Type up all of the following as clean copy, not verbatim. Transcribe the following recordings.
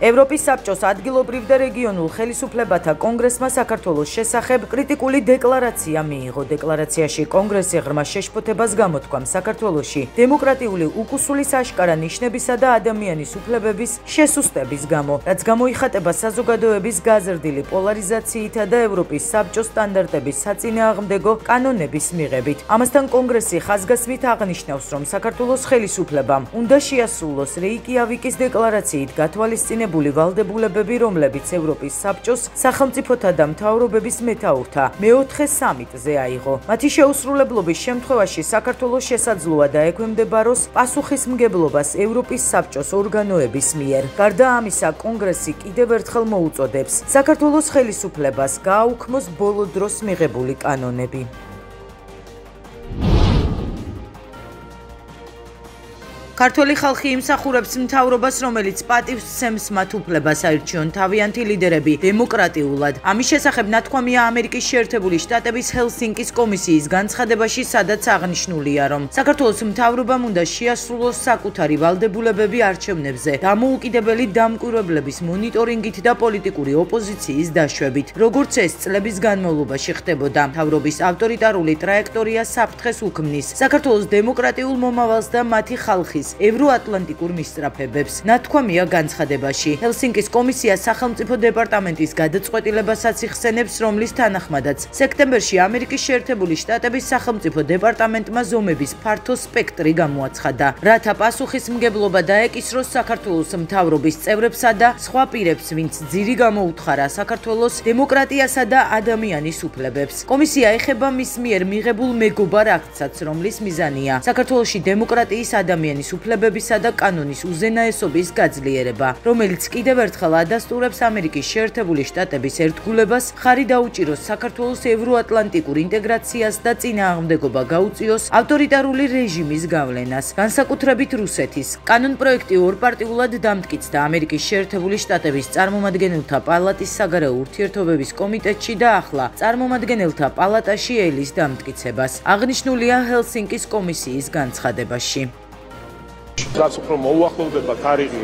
ევროპის საბჭოს ადგილობრივ და რეგიონულ ხელისუფლებათა კონგრესმა საქართველოს შესახებ კრიტიკული დეკლარაცია მიიღო. დეკლარაციაში კონგრესი ღრმა შეშფოთებას გამოთქვამს საქართველოში დემოკრატიული უკუსულის აშკარა ნიშნებისა და ადამიანის უფლებების შესუსტების გამო, რაც გამოიხატება საზოგადოების გაზრდილი პოლარიზაციითა და ევროპის საბჭოს სტანდარტების საწინააღმდეგო კანონების მიღებით. ამასთან კონგრესი ხაზგასმით აღნიშნავს, რომ საქართველოს ხელისუფლებამ უნდა შეასრულოს რეიკიავიკის დეკლარაციით გათვალისწინებული ვალდებულებები, რომლებიც ევროპის საბჭოს სახელმწიფოთა და მთავრობების მეთაურთა მეოთხე სამიტზე აიღო. მათი შეუსრულებლობის შემთხვევაში საქართველოს შესაძლოა დაექვემდებაროს პასუხისმგებლობას ევროპის საბჭოს ორგანოების მიერ. გარდა ამისა, კონგრესი კიდევ ერთხელ მოუწოდებს საქართველოს ხელისუფლებას გააუქმოს ბოლო დროს მიღებული კანონები. ქართველი ხალხი იმსახურებს მთავრობას, რომელიც პატივს სცემს მათ უფლებას აირჩიონ თავიანთი ლიდერები დემოკრატიულად. ამის შესახებ ნათქვამია ამერიკის შეერთებული შტატების ჰელსინკის კომისიის განცხადებაში, სადაც აღნიშნულია, რომ საქართველოს მთავრობამ უნდა შეასრულოს საკუთარი ვალდებულებები არჩევნებზე დამოუკიდებელი დამკვირვებლების მონიტორინგით და პოლიტიკური ოპოზიციის დაშვებით. როგორც ეს წლების განმავლობაში ხდებოდა, მთავრობის ავტორიტარული ტრაექტორია საფრთხეს უქმნის საქართველოს დემოკრატიულ მომავალს და მათი ხალხის ევროატლანტიკურ მისწრაფებებს. ნათქვამია განცხადებაში. ჰელსინკის კომისია სახელმწიფო დეპარტამენტის გადაწყვეტილებასაც იხსენებს, რომლის თანახმადაც სექტემბერში ამერიკის შეერთებული შტატების სახელმწიფო დეპარტამენტმა ზომების ფართო სპექტრი გამოაცხადა, რათა პასუხისმგებლობა დაეკისროს საქართველოს მთავრობის წევრებსა და სხვა პირებს, ვინც ძირი გამოუთხარა საქართველოს დემოკრატიასა და ადამიანის უფლებებს. კომისია ეხება მის მიერ მიღებულ მეგობარ აქტსაც, რომლის მიზანია საქართველოში დემოკრატიის ადამიანის უფლებებისა და კანონის უზენაესობის გაძლიერება, რომელიც კიდევ ერთხელ ადასტურებს ამერიკის შეერთებული შტატების ერთგულებას ხარი დაუჭიროს საქართველოს ევროატლანტიკურ ინტეგრაციას და წინააღმდეგობა გაუწიოს ავტორიტარული რეჟიმის გავლენას, განსაკუთრებით რუსეთის. კანონპროექტი ორპარტიულად დამტკიცდა ამერიკის შეერთებული შტატების წარმომადგენელთა პალატის საგარეო ურთიერთობების კომიტეტში და ახლა წარმომადგენელთა პალატაში ელის დამტკიცებას. აღნიშნულია ჰელსინკის კომისიის განცხადებაში. რაც უფრო მოუახლოვდება თარიღი,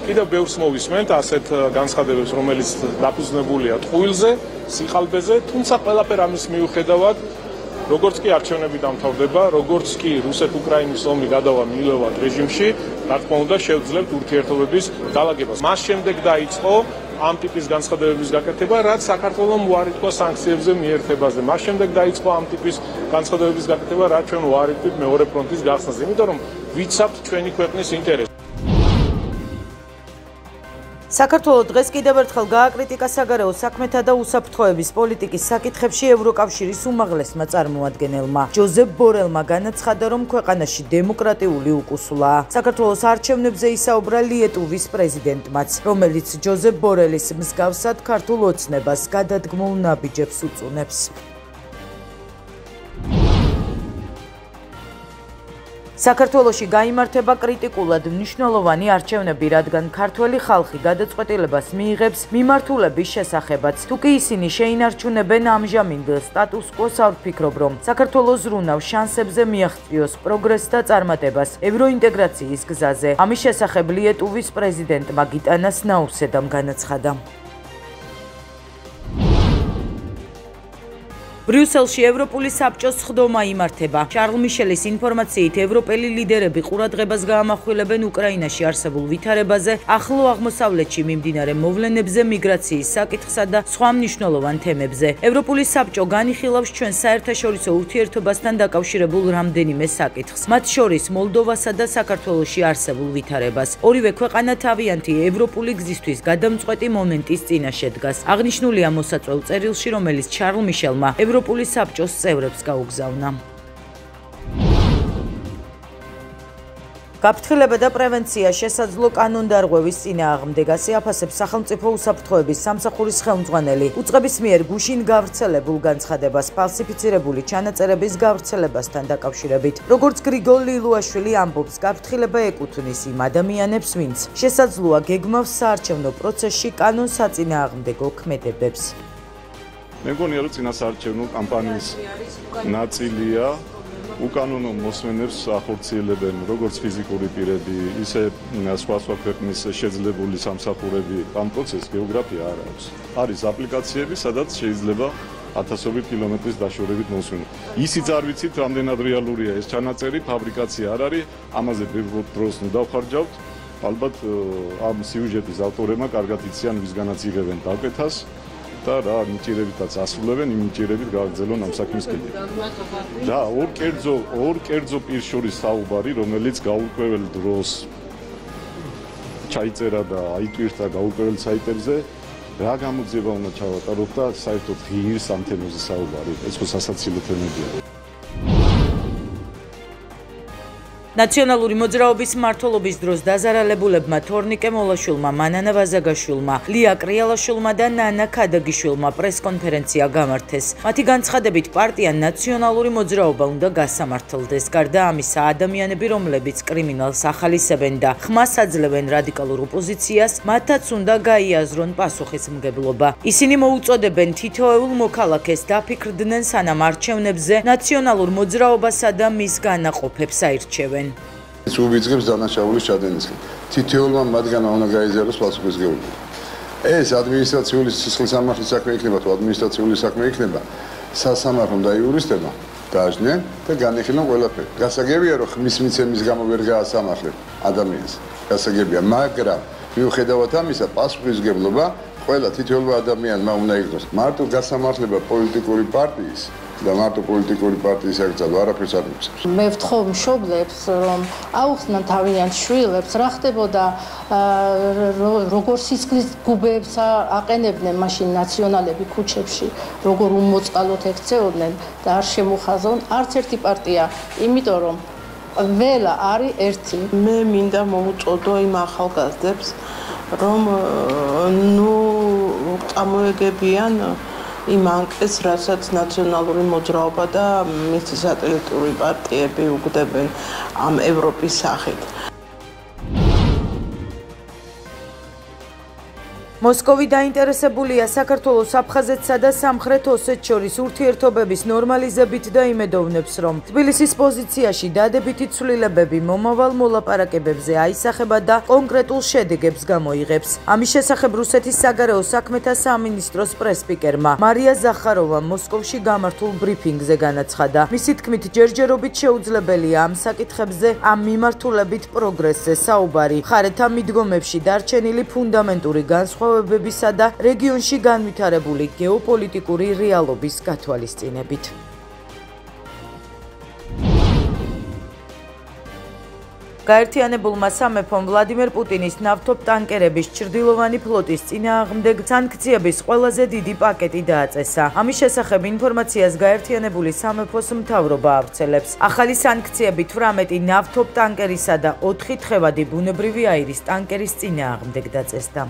კიდევ ბევრს მოვისმენთ ასეთ განცხადებებს, რომელიც დაფუძნებულია ტყუილზე, სიხალბეზე, თუმცა ყველაფერ ამის მიუხედავად, როგორც კი არჩევნები დამთავრდება, როგორც კი რუსეთ-უკრაინის ომი გადავა მიილევად რეჟიმში, რა თქმა უნდა, შევძლებთ ურთიერთობების დალაგებას. მას შემდეგ დაიწყო ამ ტიპის განცხადებების გაკეთება, რაც საქართველოს უარი თქვა სანქციებზე მიერთებაზე. მას შემდეგ დაიწყო ამ ტიპის განცხადებების გაკეთება, რაც ჩვენ უარი ვთქვით მეორე ფრონტის გახსნას, იმიტომ რომ ვიცავთ ჩვენი ქვეყნის ინტერესს. საქართველოს დღეს კიდევ ერთხელ გააკრიტიკა საგარეო საქმეთა და უსაფრთხოების პოლიტიკის საკითხებში ევროკავშირის უმაღლესმა წარმოადგენელმა. ჯოზეფ ბორელმა განაცხადა, რომ ქვეყანაში დემოკრატიული უკუსულაა. საქართველოს არჩევნებზე ისაუბრა ლიეტუვის პრეზიდენტმაც, რომელიც ჯოზეფ ბორელის მსგავსად ქართულ ოცნებას გადადგმულ ნაბიჯებს უწუნებს. საქართველოში გაიმართება კრიტიკულად მნიშვნელოვანი არჩევნები, რადგან ქართველი ხალხი გადაწყვეტილებას მიიღებს მიმართულების შესახებაც. თუკი ისინი შეინარჩუნებენ ამჟამინდელ სტატუს-კვოს, არ ვფიქრობ, რომ საქართველოს ზრუნავ შანსებზე მიაღწიოს პროგრესს და წარმატებას ევროინტეგრაციის გზაზე. ამის შესახებ ლიეტუვის პრეზიდენტმა გიტანას ნაუსედამ განაცხადა. ბრიუსელში ევროპული საბჭოს სხდომა იმართება. შარლ მიშელის ინფორმაციით, ევროპელი ლიდერები ყურადღებას გაამახვილებენ უკრაინაში არსებულ ვითარებაზე, ახლო აღმოსავლეთში მიმდინარე მოვლენებზე, მიგრაციის საკითხსა და სხვა მნიშვნელოვან თემებზე. ევროპული საბჭო განიხილავს ჩვენ საერთაშორისო ურთიერთობასთან დაკავშირებულ რამდენიმე საკითხს, მათ შორის მოლდოვასა და საქართველოში არსებულ ვითარებას. ორივე ქვეყანა თავიანთი ევროპული გზისთვის გადამწყვეტი მომენტის წინაშე დგას. აღნიშნულია მოსაწვევ წერილში, რომელიც შარლ მიშელმა ევროპული საბჭოს წევრებს გაუგზავნა. გაფრთხილება და პრევენცია შესაძლო კანონდარღვევის წინააღმდეგ ასე აფასებს სახელმწიფო უსაფრთხოების სამსახურის ხელმძღვანელი. უწყების მიერ გუშინ გავრცელებულ განცხადებას ფალსიფიცირებული ჩანაწერების გავრცელებასთან დაკავშირებით. როგორც გრიგოლ ლილუაშვილი ამბობს, გაფრთხილება ეკუთვნის იმ ადამიანებს, ვინც შესაძლოა გეგმავს საარჩევნო პროცესში კანონსაწინააღმდეგო ქმედებებს. მე მგონია, რომ წინასაარჩევნო კამპანიის ნაწილია უკანონო მოსმენებს ახორციელებენ როგორც ფიზიკური პირები, ისე სხვა ქვეყნის შეძლებული სამსახურები. ამ პროცესს გეოგრაფია არ აქვს. არის აპლიკაციები, სადაც შეიძლება ათასობით კილომეტრის დაშორებით მოსვენ. ისიც არ ვიცით, რამდენად რეალურია ეს ჩანაწერი, ფაბრიკაცია არ არის, ამაზე ბევრ დროს დავხარჯავთ. ალბათ ამ სიუჟეტის ავტორებმა კარგად იციან, ვისგანაც იღებენ დაკეთას. და რა ნიჭიერებითაც ასრულებენ, იმ ნიჭიერებით გააგრძელონ ამ საქმის კეთება. და ორ კერძო პირს შორის საუბარი, რომელიც გაურკვეველ დროს ჩაიწერა და აიტვირთა გაურკვეველ საიტებზე, რა გამოძიება უნდა ჩავატაროთ და საერთოდ ღირს ამ თემაზე საუბარი. ეს ხო სასაცილო თემებია. ნაციონალური მოძრაობის მმართველობის დროს დაზარალებულებმა თორნიკე მოლაშვილმა, მანანა ვაზაგაშვილმა, ლია კრიალაშვილმა და ნანა ქადაგიშვილმა პრესკონფერენცია გამართეს. მათი განცხადებით, პარტია ნაციონალური მოძრაობა უნდა გასამართლდეს. გარდა ამისა, ადამიანები, რომლებიც კრიმინალს ახალისებენ და ხმას აძლევენ რადიკალურ ოპოზიციას, მათაც უნდა გაიაზრონ პასუხისმგებლობა. ისინი მოუწოდებენ თითოეულ მოქალაქეს დაფიქრდნენ სანამ არჩევნებზე ნაციონალურ მოძრაობასა და მის განაყოფებს აირჩევენ. უვიწყებს დანაშაულის ჩადენისკენ. თითოეულმა მათგანმა უნდა გაიზარდოს პასუხისმგებლობა. ეს ადმინისტრაციული სისხლის სამართლის საქმე იქნება თუ ადმინისტრაციული საქმე იქნება, სასამართლომ და იურისტებმა დააჯნიან და განეხილონ ყველაფერი. გასაგებია, რომ ხმის მიცემის გამო ვერ გაასამართლებ ადამიანს. გასაგებია, მაგრამ მიუხედავად ამისა, პასუხისმგებლობა ყველა თითოეულ ადამიანმა უნდა იქნას. მარტო გასამართლება პოლიტიკური პარტიის და მარტო პოლიტიკური პარტიის აკრძალვა არაფერს არ მიცემს. მე ვთხოვ მშობლებს, რომ აუხსნან თავიანთ შვილებს, რა ხდებოდა, როგორ სისხლის გუბეებს აყენებდნენ მაშინ ნაციონალები ქუჩებში, როგორ უმოწყალოდ ექცეოდნენ და არ შემოხაზონ არც ერთი პარტია, იმიტომ რომ ყველა არის ერთი. მე მინდა მოუწოდო იმ ახალგაზრდებს, რომ წამოეგებიან იმ ანკეტს, რასაც ნაციონალური მოძრაობა და მისი სატელიტური პარტიები უგდებენ ამ ევროპის სახით. მოსკოვი დაინტერესებულია საქართველოს აფხაზეთსა და სამხრეთ ოსეთს შორის ურთიერთობების ნორმალიზებით და იმედოვნებს, რომ თბილისის პოზიციაში დადებითი ცვლილებები მომავალ მოლაპარაკებებზე აისახება და კონკრეტულ შედეგებს გამოიღებს. ამის შესახებ რუსეთის საგარეო საქმეთა სამინისტროს პრესსპიკერმა მარია ზახაროვამ მოსკოვში გამართულ ბრიფინგზე განაცხადა. მისი თქმით, ჯერჯერობით შეუძლებელია ამ საკითხებზე ამ მიმართულებით პროგრესზე საუბარი. მხარეთა მიდგომებში დარჩენილი ფუნდამენტური განსხვავებებისა და რეგიონში განვითარებული გეოპოლიტიკური რეალობის გათვალისწინებით. გაერთიანებულმა სამეფომ ვლადიმერ პუტინის ნავთობტანკერების ჩრდილოვანი ფლოტის წინააღმდეგ სანქციების ყველაზე დიდი პაკეტი დააწესა. ამის შესახებ ინფორმაციას გაერთიანებული სამეფოს მთავრობა ავრცელებს. ახალი სანქციები 18 ნავთობტანკერისა და 4 თხევადი ბუნებრივი აირის ტანკერის წინააღმდეგ დაწესდა.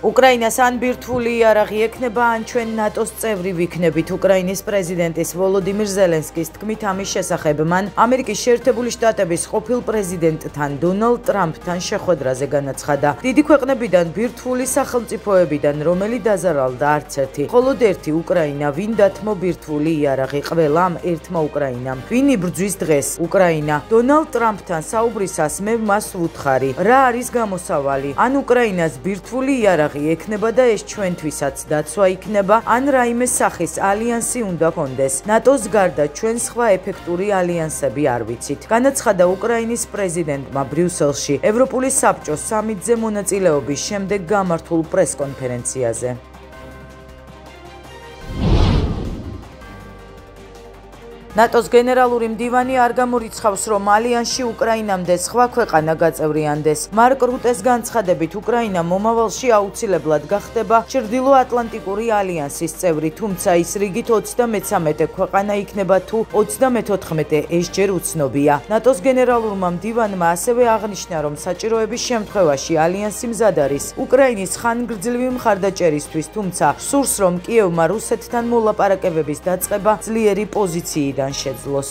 უკრაინას ან ბირთვული იარაღი ექნება, ან ჩვენ ნატოს წევრი ვიქნებით. უკრაინის პრეზიდენტის ვოლოდიმირ ზელენსკის თქმით, ამის შესახებ მან ამერიკის შეერთებული შტატების ყოფილ პრეზიდენტთან დონალდ ტრამპთან შეხვედრაზე განაცხადა. დიდი ქვეყნებიდან ბირთვული სახელმწიფოებიდან რომელი დაზარალდა არც ერთი. მხოლოდ ერთი უკრაინა, ვინ დათმო ბირთვული იარაღი ყველამ ერთმა უკრაინამ. ვინ იბრძვის დღეს? უკრაინა. დონალდ ტრამპთან საუბრისას მე მას ვუთხარი, რა არის გამოსავალი? ან უკრაინას ბირთვული იარაღი ექნება და ეს ჩვენთვისაც დაცვა იქნება, ან რაიმე სახის ალიანსი უნდა კონდეს. ნატოს გარდა ჩვენ სხვა ეფექტური ალიანსები არ ვიცით. განაცხადა უკრაინის პრეზიდენტმა ბრიუსელში ევროპული საბჭოს სამიტზე მონაწილეობის შემდეგ გამართულ პრესკონფერენციაზე. ნატოს გენერალური მდივანი არ გამორიცხავს, რომ ალიანსში უკრაინამდე სხვა ქვეყანა გაწევრიანდეს. მარკ რუტეს განცხადებით, უკრაინა მომავალში აუცილებლად გახდება ჩრდილოატლანტიკური ალიანსის წევრი, თუმცა ის რიგით 33 ქვეყანა იქნება თუ 34 ეს ჯერ უცნობია. ნატოს გენერალურმა მდივანმა ასევე აღნიშნა, რომ საჭიროების შემთხვევაში ალიანსი მზად არის უკრაინის ხანგრძლივი მხარდაჭერისთვის, თუმცა სურს, რომ კიევმა რუსეთთან მოლაპარაკებების დაწყება ძლიერი პოზიციიდან შეძლოს.